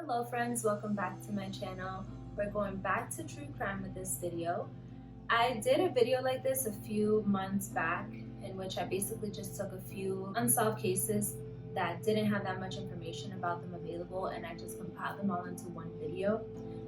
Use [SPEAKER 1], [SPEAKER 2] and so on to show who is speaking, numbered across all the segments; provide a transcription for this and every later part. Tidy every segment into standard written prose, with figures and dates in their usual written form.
[SPEAKER 1] Hello friends, welcome back to my channel. We're going back to true crime with this video. I did a video like this a few months back in which I basically just took a few unsolved cases that didn't have that much information about them available, and I just compiled them all into one video.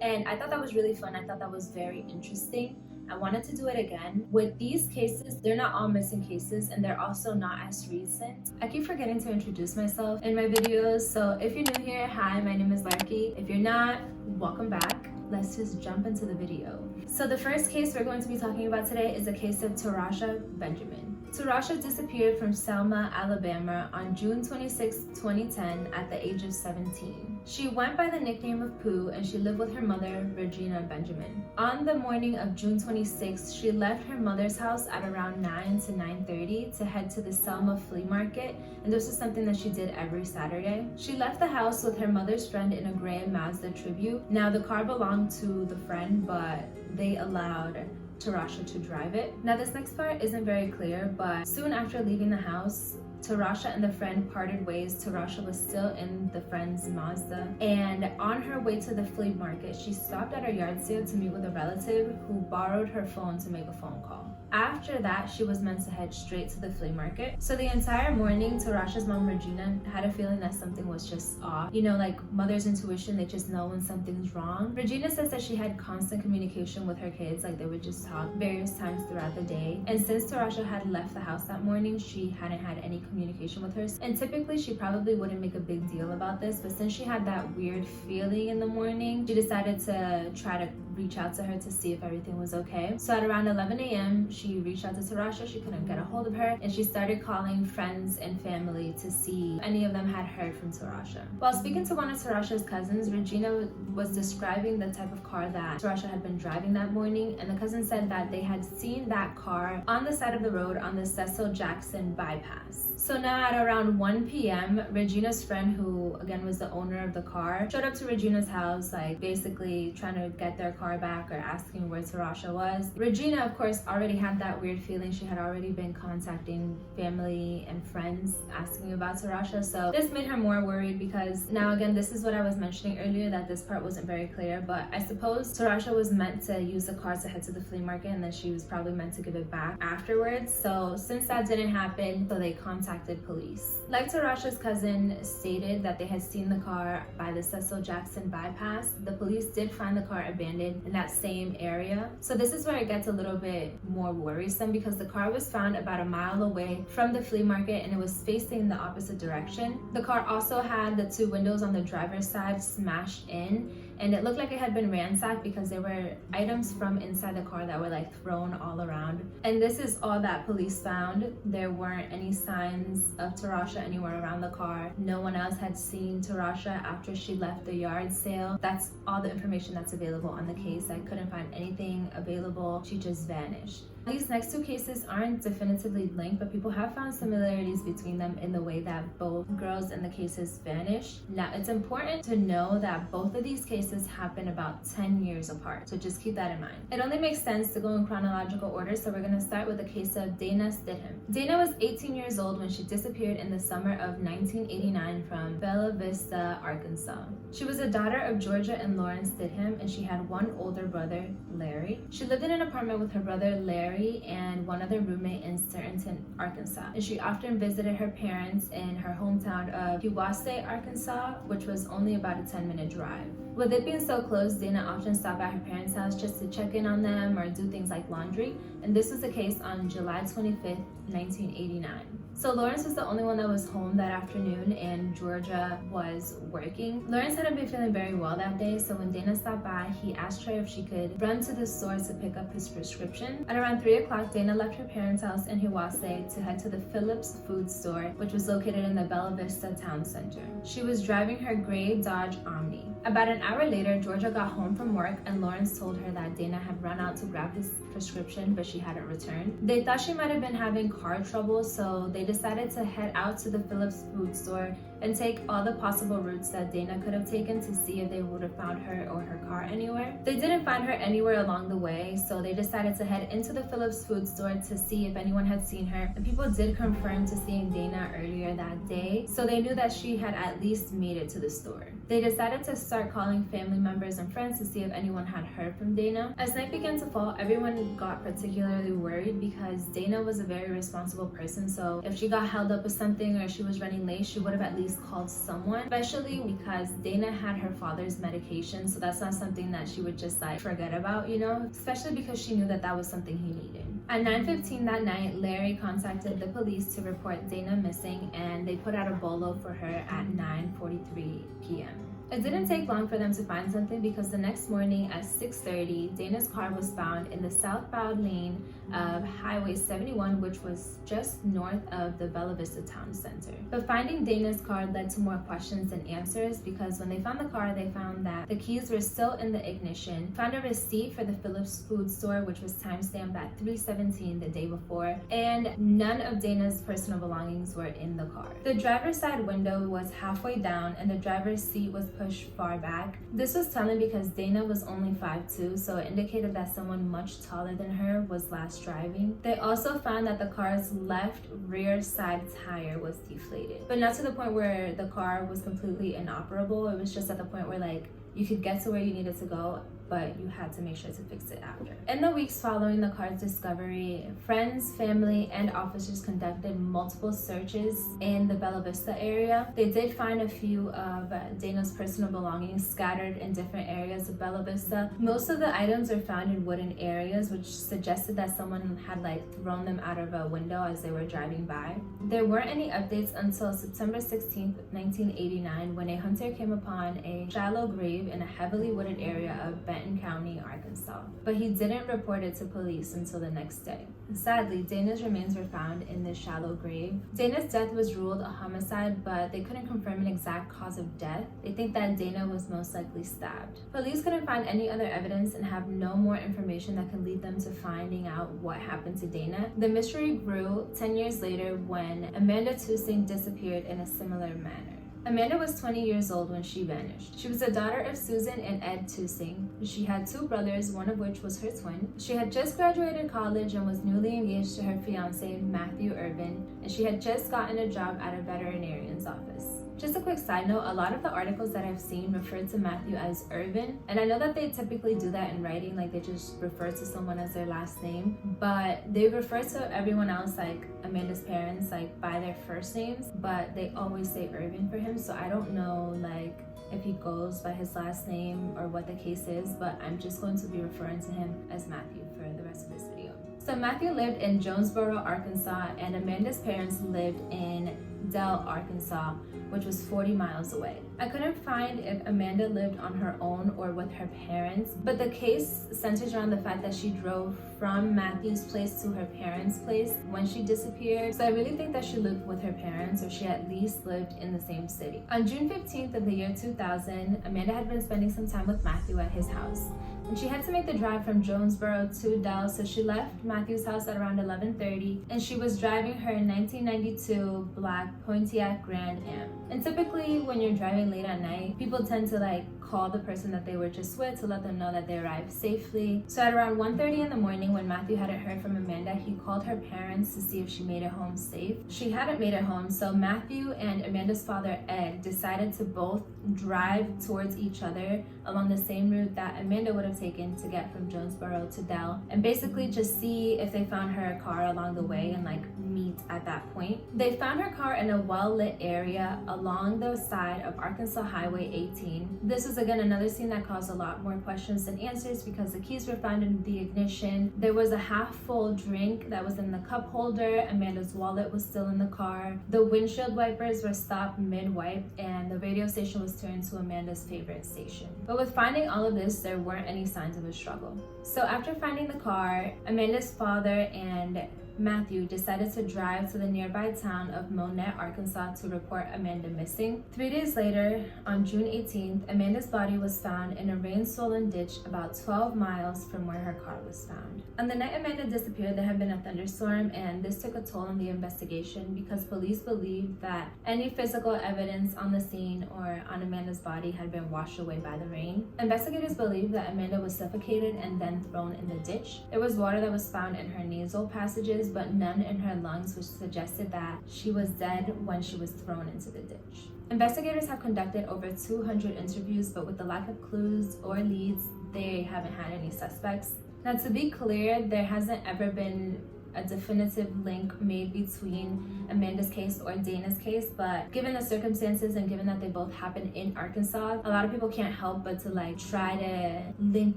[SPEAKER 1] And I thought that was really fun. I thought that was very interesting. I wanted to do it again. With these cases, they're not all missing cases, and they're also not as recent. I keep forgetting to introduce myself in my videos, so if you're new here, hi, my name is Larki. If you're not, welcome back. Let's just jump into the video. So the first case we're going to be talking about today is the case of Tarasha Benjamin. Tarasha disappeared from Selma, Alabama on June 26, 2010 at the age of 17. She went by the nickname of Pooh, and she lived with her mother, Regina Benjamin. On the morning of June 26, she left her mother's house at around 9 to 9:30 to head to the Selma flea market, and this is something that she did every Saturday. She left the house with her mother's friend in a gray Mazda Tribute. Now the car belonged to the friend, but they allowed Tarasha to drive it. Now this next part isn't very clear, but soon after leaving the house, Tarasha and the friend parted ways. Tarasha was still in the friend's Mazda, and on her way to the flea market, she stopped at a yard sale to meet with a relative who borrowed her phone to make a phone call. After that, she was meant to head straight to the flea market. So the entire morning, Tarasha's mom, Regina, had a feeling that something was just off. You know, like mother's intuition, they just know when something's wrong. Regina says that she had constant communication with her kids, like they would just talk various times throughout the day. And since Tarasha had left the house that morning, she hadn't had any communication with her. And typically, she probably wouldn't make a big deal about this, but since she had that weird feeling in the morning, she decided to try to reach out to her to see if everything was okay. So at around 11 a.m., she reached out to Tarasha. She couldn't get a hold of her, and she started calling friends and family to see if any of them had heard from Tarasha. While speaking to one of Tarasha's cousins, Regina was describing the type of car that Tarasha had been driving that morning, and the cousin said that they had seen that car on the side of the road on the Cecil Jackson bypass. So now at around 1 p.m., Regina's friend, who again was the owner of the car, showed up to Regina's house, like basically trying to get their car back or asking where Tarasha was. Regina, of course, already had that weird feeling. She had already been contacting family and friends asking about Tarasha, so this made her more worried because now again, this is what I was mentioning earlier, that this part wasn't very clear, but I suppose Tarasha was meant to use the car to head to the flea market, and then she was probably meant to give it back afterwards. So since that didn't happen, so they contacted police. Like Tarasha's cousin stated that they had seen the car by the Cecil Jackson bypass, the police did find the car abandoned in that same area. So this is where it gets a little bit more worrisome because the car was found about a mile away from the flea market, and it was facing the opposite direction. The car also had the two windows on the driver's side smashed in, and it looked like it had been ransacked because there were items from inside the car that were like thrown all around. And this is all that police found. There weren't any signs of Tarasha anywhere around the car. No one else had seen Tarasha after she left the yard sale. That's all the information that's available on the case. I couldn't find anything available. She just vanished. These next two cases aren't definitively linked, but people have found similarities between them in the way that both girls in the cases vanished. Now, it's important to know that both of these cases happen about 10 years apart, so just keep that in mind. It only makes sense to go in chronological order, so we're going to start with the case of Dana Stidham. Dana was 18 years old when she disappeared in the summer of 1989 from Bella Vista, Arkansas. She was a daughter of Georgia and Lawrence Stidham, and she had one older brother, Larry. She lived in an apartment with her brother, Larry, and one other roommate in Staunton, Arkansas. And she often visited her parents in her hometown of Hiwassee, Arkansas, which was only about a 10-minute drive. With it being so close, Dana often stopped at her parents' house just to check in on them or do things like laundry, and this was the case on July 25th, 1989. So Lawrence was the only one that was home that afternoon, and Georgia was working. Lawrence hadn't been feeling very well that day, so when Dana stopped by, he asked her if she could run to the store to pick up his prescription. At around 3 o'clock, Dana left her parents' house in Hiwassee to head to the Phillips food store, which was located in the Bella Vista town center. She was driving her gray Dodge Omni. About an hour later, Georgia got home from work, and Lawrence told her that Dana had run out to grab his prescription, but she hadn't returned. They thought she might have been having car trouble, so they decided to head out to the Phillips food store and take all the possible routes that Dana could have taken to see if they would have found her or her car anywhere. They didn't find her anywhere along the way, so they decided to head into the Phillips food store to see if anyone had seen her. And people did confirm to seeing Dana earlier that day, so they knew that she had at least made it to the store. They decided to start calling family members and friends to see if anyone had heard from Dana. As night began to fall, everyone got particularly worried because Dana was a very responsible person, so if she got held up with something or she was running late, she would have at least called someone, especially because Dana had her father's medication, so that's not something that she would just like forget about, you know, especially because she knew that that was something he needed. At 9:15 that night, Larry contacted the police to report Dana missing, and they put out a bolo for her at 9:43 p.m. It didn't take long for them to find something because the next morning at 6:30, Dana's car was found in the southbound lane of Highway 71, which was just north of the Bella Vista Town Center. But finding Dana's car led to more questions than answers because when they found the car, they found that the keys were still in the ignition, found a receipt for the Phillips food store, which was timestamped at 3:17 the day before, and none of Dana's personal belongings were in the car. The driver's side window was halfway down and the driver's seat was pushed far back. This was telling because Dana was only 5'2", so it indicated that someone much taller than her was last driving. They also found that the car's left rear side tire was deflated, but not to the point where the car was completely inoperable. It was just at the point where like you could get to where you needed to go, but you had to make sure to fix it after. In the weeks following the car's discovery, friends, family, and officers conducted multiple searches in the Bella Vista area. They did find a few of Dana's personal belongings scattered in different areas of Bella Vista. Most of the items are found in wooden areas, which suggested that someone had like thrown them out of a window as they were driving by. There weren't any updates until September 16th, 1989, when a hunter came upon a shallow grave in a heavily wooded area of Benton County, Arkansas, but he didn't report it to police until the next day. Sadly, Dana's remains were found in this shallow grave. Dana's death was ruled a homicide, but they couldn't confirm an exact cause of death. They think that Dana was most likely stabbed. Police couldn't find any other evidence and have no more information that could lead them to finding out what happened to Dana. The mystery grew 10 years later when Amanda Tusing disappeared in a similar manner. Amanda was 20 years old when she vanished. She was the daughter of Susan and Ed Tusing. She had two brothers, one of which was her twin. She had just graduated college and was newly engaged to her fiancé, Matthew Irvin, and she had just gotten a job at a veterinarian's office. Just a quick side note, a lot of the articles that I've seen refer to Matthew as Irvin, and I know that they typically do that in writing, like they just refer to someone as their last name, but they refer to everyone else, like Amanda's parents, like by their first names, but they always say Irvin for him, so I don't know like if he goes by his last name or what the case is, but I'm just going to be referring to him as Matthew for the rest of this video. So Matthew lived in Jonesboro, Arkansas, and Amanda's parents lived in Dell, Arkansas, which was 40 miles away. I couldn't find if Amanda lived on her own or with her parents, but the case centers around the fact that she drove from Matthew's place to her parents' place when she disappeared. So I really think that she lived with her parents, or she at least lived in the same city. On June 15th of the year 2000, Amanda had been spending some time with Matthew at his house, and she had to make the drive from Jonesboro to Dell, so she left Matthew's house at around 11:30, and she was driving her 1992 black Pontiac Grand Am. And typically when you're driving late at night, people tend to like call the person that they were just with to let them know that they arrived safely. So at around 1:30 in the morning, when Matthew hadn't heard from Amanda, he called her parents to see if she made it home safe. She hadn't made it home, so Matthew and Amanda's father, Ed, decided to both drive towards each other along the same route that Amanda would have taken to get from Jonesboro to Dell, and basically just see if they found her car along the way and like meet at that point. They found her car in a well-lit area along the side of Arkansas Highway 18. This is again another scene that caused a lot more questions than answers because the keys were found in the ignition. There was a half-full drink that was in the cup holder. Amanda's wallet was still in the car. The windshield wipers were stopped mid-wipe, and the radio station was turned to Amanda's favorite station. But with finding all of this, there weren't any signs of a struggle. So after finding the car, Amanda's father and Matthew decided to drive to the nearby town of Monette, Arkansas to report Amanda missing. 3 days later, on June 18th, Amanda's body was found in a rain-swollen ditch about 12 miles from where her car was found. On the night Amanda disappeared, there had been a thunderstorm, and this took a toll on the investigation because police believed that any physical evidence on the scene or on Amanda's body had been washed away by the rain. Investigators believed that Amanda was suffocated and then thrown in the ditch. There was water that was found in her nasal passages, oximeters, but none in her lungs, which suggested that she was dead when she was thrown into the ditch. Investigators have conducted over 200 interviews, but with the lack of clues or leads, they haven't had any suspects. Now, to be clear, there hasn't ever been a definitive link made between Amanda's case or Dana's case, but given the circumstances and given that they both happened in Arkansas, a lot of people can't help but to try to link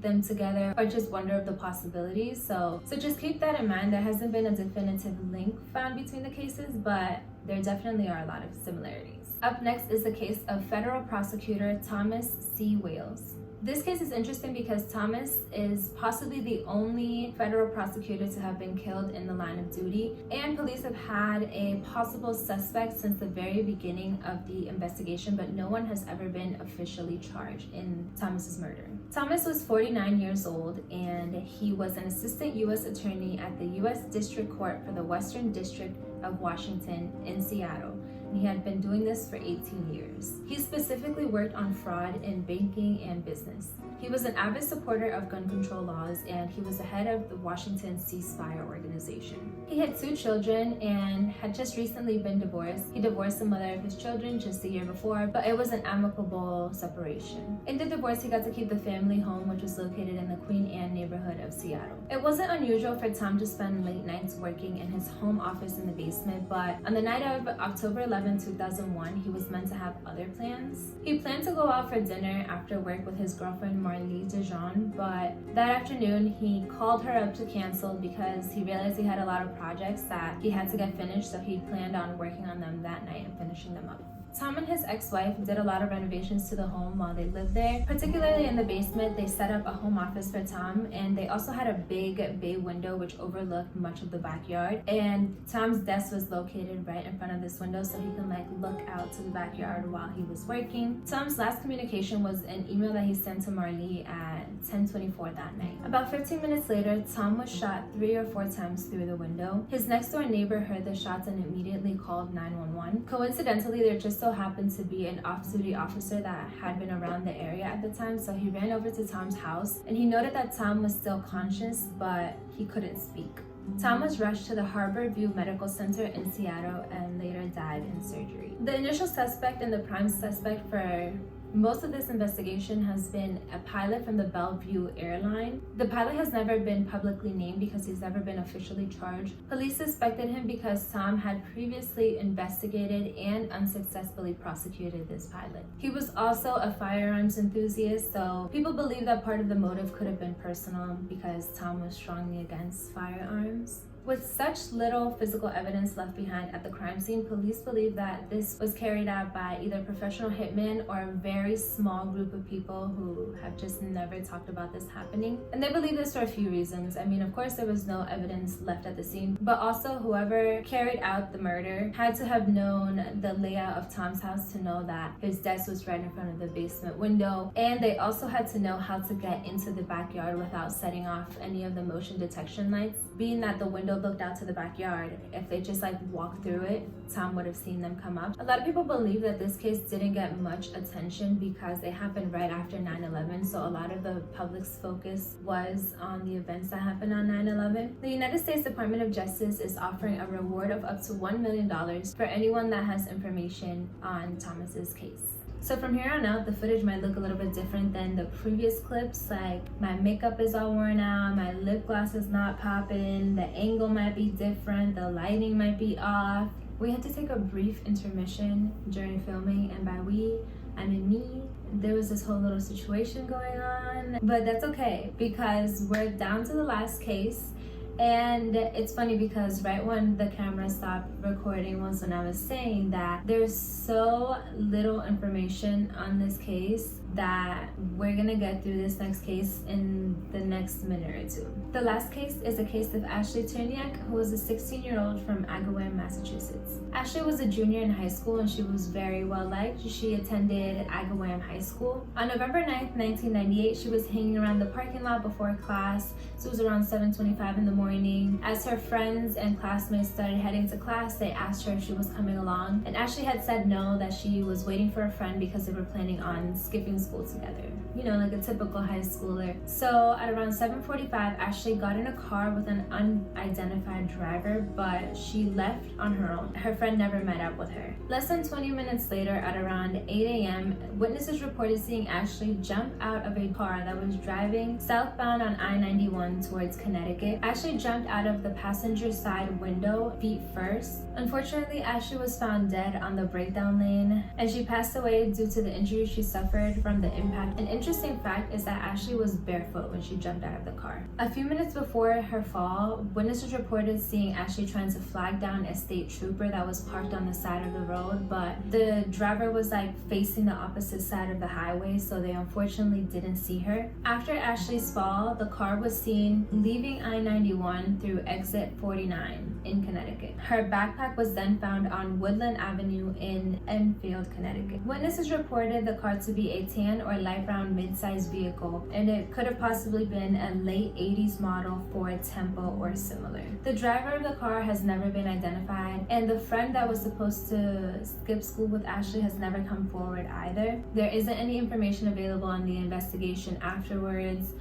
[SPEAKER 1] them together or just wonder of the possibilities. So just keep that in mind. There hasn't been a definitive link found between the cases, but there definitely are a lot of similarities. Up next is the case of federal prosecutor Thomas C. Wales. This case is interesting because Thomas is possibly the only federal prosecutor to have been killed in the line of duty, and police have had a possible suspect since the very beginning of the investigation, but no one has ever been officially charged in Thomas's murder. Thomas was 49 years old, and he was an assistant U.S. attorney at the U.S. District Court for the Western District of Washington in Seattle. He had been doing this for 18 years. He specifically worked on fraud in banking and business. He was an avid supporter of gun control laws, and he was the head of the Washington Ceasefire organization. He had 2 children and had just recently been divorced. He divorced the mother of his children just a year before, but it was an amicable separation. In the divorce, he got to keep the family home, which was located in the Queen Anne neighborhood of Seattle. It wasn't unusual for Tom to spend late nights working in his home office in the basement, but on the night of October 11, 2001, he was meant to have other plans. He planned to go out for dinner after work with his girlfriend Marlee Dijon, but that afternoon he called her up to cancel because he realized he had a lot of projects that he had to get finished, so he planned on working on them that night and finishing them up. Tom and his ex-wife did a lot of renovations to the home while they lived there. Particularly in the basement, they set up a home office for Tom, and they also had a big bay window which overlooked much of the backyard. And Tom's desk was located right in front of this window, so he can look out to the backyard while he was working. Tom's last communication was an email that he sent to Marlee at 10:24 that night. About 15 minutes later, Tom was shot 3 or 4 times through the window. His next door neighbor heard the shots and immediately called 911. Coincidentally, there just so happened to be an off-duty officer that had been around the area at the time, so he ran over to Tom's house and he noted that Tom was still conscious, but he couldn't speak. Tom was rushed to the Harbor View Medical Center in Seattle and later died in surgery. The initial suspect and the prime suspect for most of this investigation has been a pilot from the Bellevue airline. The pilot has never been publicly named because he's never been officially charged. Police suspected him because Tom had previously investigated and unsuccessfully prosecuted this pilot. He was also a firearms enthusiast, so people believe that part of the motive could have been personal because Tom was strongly against firearms. With such little physical evidence left behind at the crime scene, police believe that this was carried out by either professional hitmen or a very small group of people who have just never talked about this happening. And they believe this for a few reasons. I mean, of course, there was no evidence left at the scene, but also whoever carried out the murder had to have known the layout of Tom's house to know that his desk was right in front of the basement window. And they also had to know how to get into the backyard without setting off any of the motion detection lights. Being that the window looked out to the backyard, if they just walked through it, Tom would have seen them come up. A lot of people believe that this case didn't get much attention because it happened right after 9/11, so a lot of the public's focus was on the events that happened on 9/11. The United States Department of Justice is offering a reward of up to $1 million for anyone that has information on Thomas's case. So from here on out, the footage might look a little bit different than the previous clips. My makeup is all worn out, my lip gloss is not popping, the angle might be different, the lighting might be off. We had to take a brief intermission during filming, and by we, I mean me. There was this whole little situation going on, but that's okay because we're down to the last case. And it's funny because right when the camera stopped recording was when I was saying that there's so little information on this case that we're gonna get through this next case in the next minute or two. The last case is a case of Ashley Tarnier, who was a 16-year-old from Agawam, Massachusetts. Ashley was a junior in high school and she was very well liked. She attended Agawam High School. On November 9th, 1998, she was hanging around the parking lot before class. So it was around 7:25 in the morning. As her friends and classmates started heading to class, they asked her if she was coming along, and Ashley had said no, that she was waiting for a friend because they were planning on skipping school together. You know, like a typical high schooler. So at around 7:45, Ashley got in a car with an unidentified driver, but she left on her own. Her friend never met up with her. Less than 20 minutes later, at around 8 a.m., witnesses reported seeing Ashley jump out of a car that was driving southbound on I-91 towards Connecticut. Ashley jumped out of the passenger side window feet first. Unfortunately, Ashley was found dead on the breakdown lane, and she passed away due to the injuries she suffered from the impact. An interesting fact is that Ashley was barefoot when she jumped out of the car. A few minutes before her fall, witnesses reported seeing Ashley trying to flag down a state trooper that was parked on the side of the road, but the driver was like facing the opposite side of the highway, so they unfortunately didn't see her. After Ashley's fall, the car was seen leaving I-91 through exit 49 in Connecticut. Her backpack was then found on Woodland Avenue in Enfield, Connecticut. Witnesses reported the car to be a tan or light brown mid-sized vehicle, and it could have possibly been a late 80s model Ford Tempo or similar. The driver of the car has never been identified, and the friend that was supposed to skip school with Ashley has never come forward either. There isn't any information available on the investigation afterwards.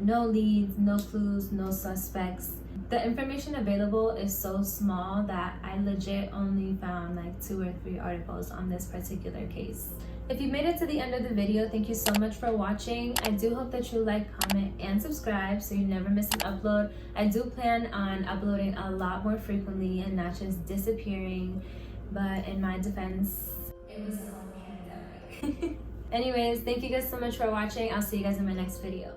[SPEAKER 1] No leads, no clues, no suspects. The information available is so small that I legit only found like 2 or 3 articles on this particular case. If you made it to the end of the video, thank you so much for watching. I do hope that you like, comment, and subscribe so you never miss an upload. I do plan on uploading a lot more frequently and not just disappearing, but in my defense, it was a whole pandemic. Anyways, thank you guys so much for watching. I'll see you guys in my next video.